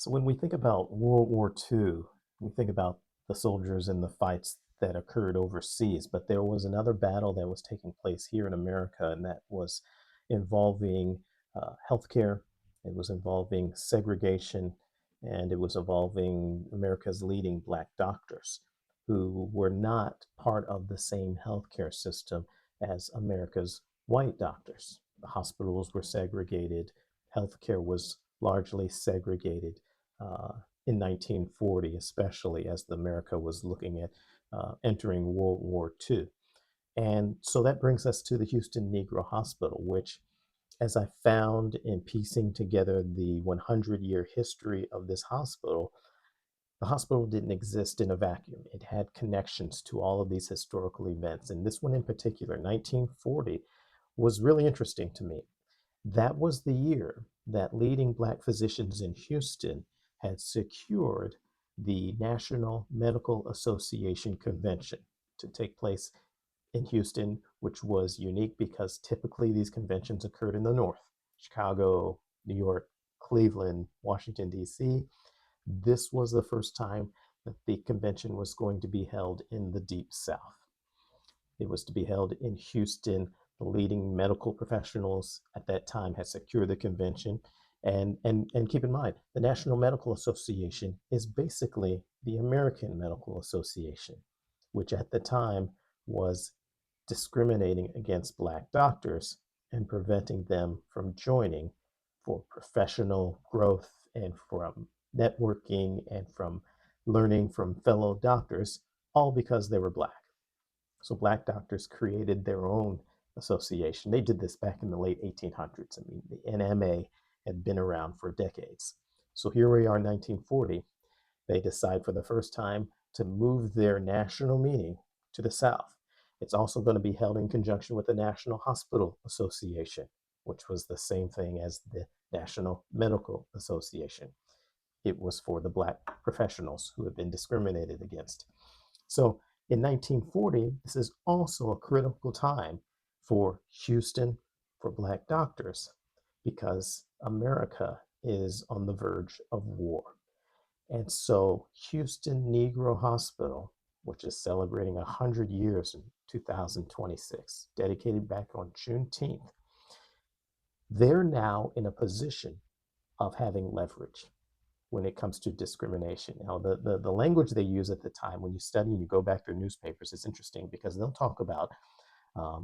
So when we think about World War II, we think about the soldiers and the fights that occurred overseas, but there was another battle that was taking place here in America, and that was involving healthcare. It was involving segregation, and it was involving America's leading Black doctors who were not part of the same healthcare system as America's white doctors. The hospitals were segregated, healthcare was largely segregated uh, in 1940, especially as America was looking at entering World War II. And so that brings us to the Houston Negro Hospital, which, as I found in piecing together the 100-year history of this hospital, the hospital didn't exist in a vacuum. It had connections to all of these historical events. And this one in particular, 1940, was really interesting to me. That was the year that leading Black physicians in Houston had secured the National Medical Association Convention to take place in Houston, which was unique because typically these conventions occurred in the North, Chicago, New York, Cleveland, Washington, D.C. This was the first time that the convention was going to be held in the Deep South. It was to be held in Houston. The leading medical professionals at that time had secured the convention. And keep in mind, the National Medical Association is basically the American Medical Association, which at the time was discriminating against Black doctors and preventing them from joining for professional growth and from networking and from learning from fellow doctors, all because they were Black. So Black doctors created their own association. They did this back in the late 1800s. I mean, the NMA had been around for decades. So here we are in 1940. They decide for the first time to move their national meeting to the South. It's also going to be held in conjunction with the National Hospital Association, which was the same thing as the National Medical Association. It was for the Black professionals who had been discriminated against. So in 1940, this is also a critical time for Houston, for Black doctors, because America is on the verge of war. And so Houston Negro Hospital, which is celebrating 100 years in 2026, dedicated back on Juneteenth, they're now in a position of having leverage when it comes to discrimination. Now, the language they use at the time, when you study and you go back through newspapers, it's interesting because they'll talk about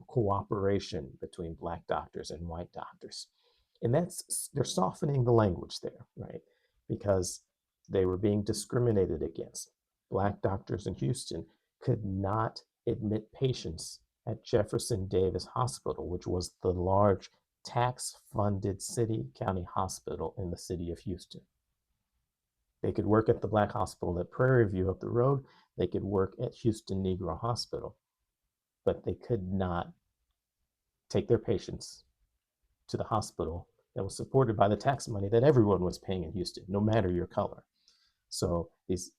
cooperation between Black doctors and white doctors. And they're softening the language there, right? Because they were being discriminated against. Black doctors in Houston could not admit patients at Jefferson Davis Hospital, which was the large tax-funded city county hospital in the city of Houston. They could work at the Black hospital at Prairie View up the road. They could work at Houston Negro Hospital, but they could not take their patients to the hospital that was supported by the tax money that everyone was paying in Houston, no matter your color. So these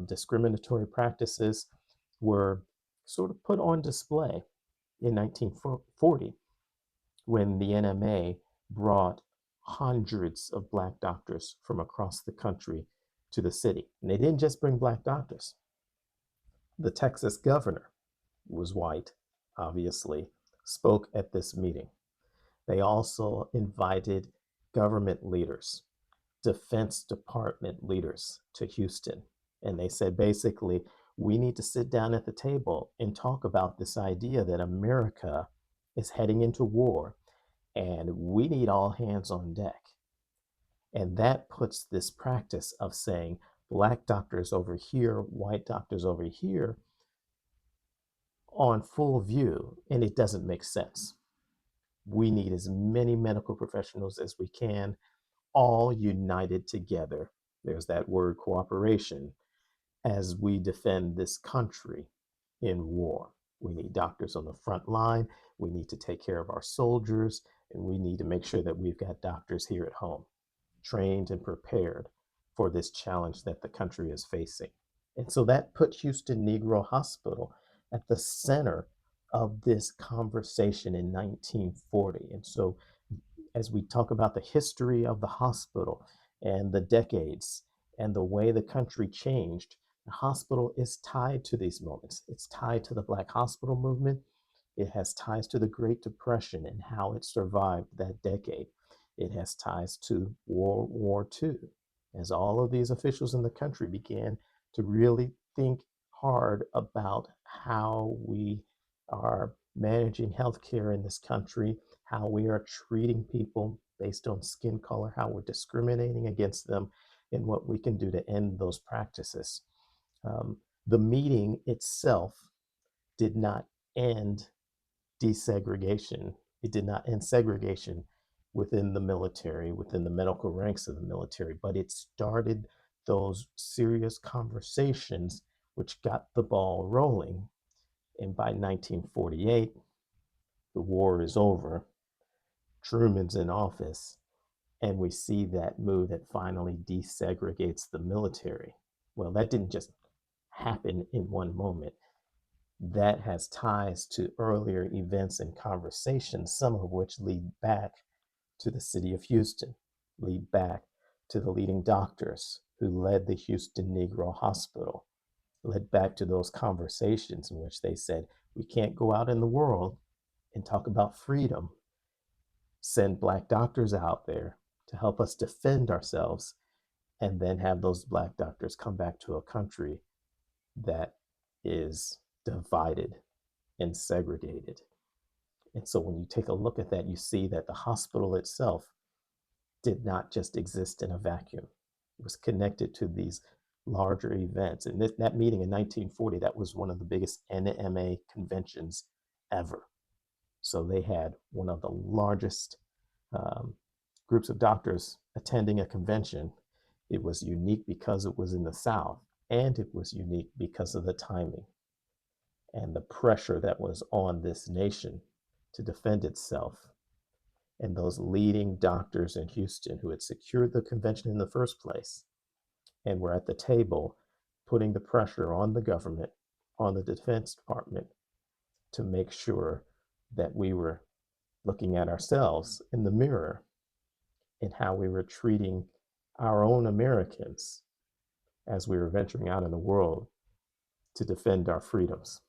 discriminatory practices were sort of put on display in 1940 when the NMA brought hundreds of Black doctors from across the country to the city. And they didn't just bring Black doctors. The Texas governor was white, obviously, spoke at this meeting. They also invited government leaders, Defense Department leaders to Houston. And they said, basically, we need to sit down at the table and talk about this idea that America is heading into war and we need all hands on deck. And that puts this practice of saying Black doctors over here, white doctors over here on full view, and it doesn't make sense. We need as many medical professionals as we can, all united together. There's that word cooperation as we defend this country in war. We need doctors on the front line. We need to take care of our soldiers, and we need to make sure that we've got doctors here at home, trained and prepared for this challenge that the country is facing. And so that put Houston Negro Hospital at the center of this conversation in 1940. And so as we talk about the history of the hospital, and the decades and the way the country changed, the hospital is tied to these moments. It's tied to the Black hospital movement. It has ties to the Great Depression and how it survived that decade. It has ties to World War II, as all of these officials in the country began to really think hard about how we are managing healthcare in this country, how we are treating people based on skin color, how we're discriminating against them, and what we can do to end those practices. Um, the meeting itself did not end desegregation. It did not end segregation within the military, within the medical ranks of the military, but it started those serious conversations which got the ball rolling. And by 1948, the war is over, Truman's in office, and we see that move that finally desegregates the military. Well, that didn't just happen in one moment. That has ties to earlier events and conversations, some of which lead back to the city of Houston, lead back to the leading doctors who led the Houston Negro Hospital, led back to those conversations in which they said, we can't go out in the world and talk about freedom, send Black doctors out there to help us defend ourselves, and then have those Black doctors come back to a country that is divided and segregated. And so when you take a look at that, you see that the hospital itself did not just exist in a vacuum. It was connected to these larger events. And that meeting in 1940, that was one of the biggest NMA conventions ever. So they had one of the largest um, groups of doctors attending a convention. It was unique because it was in the South, and it was unique because of the timing and the pressure that was on this nation to defend itself. And those leading doctors in Houston who had secured the convention in the first place and were at the table putting the pressure on the government, on the Defense Department, to make sure that we were looking at ourselves in the mirror and how we were treating our own Americans as we were venturing out in the world to defend our freedoms.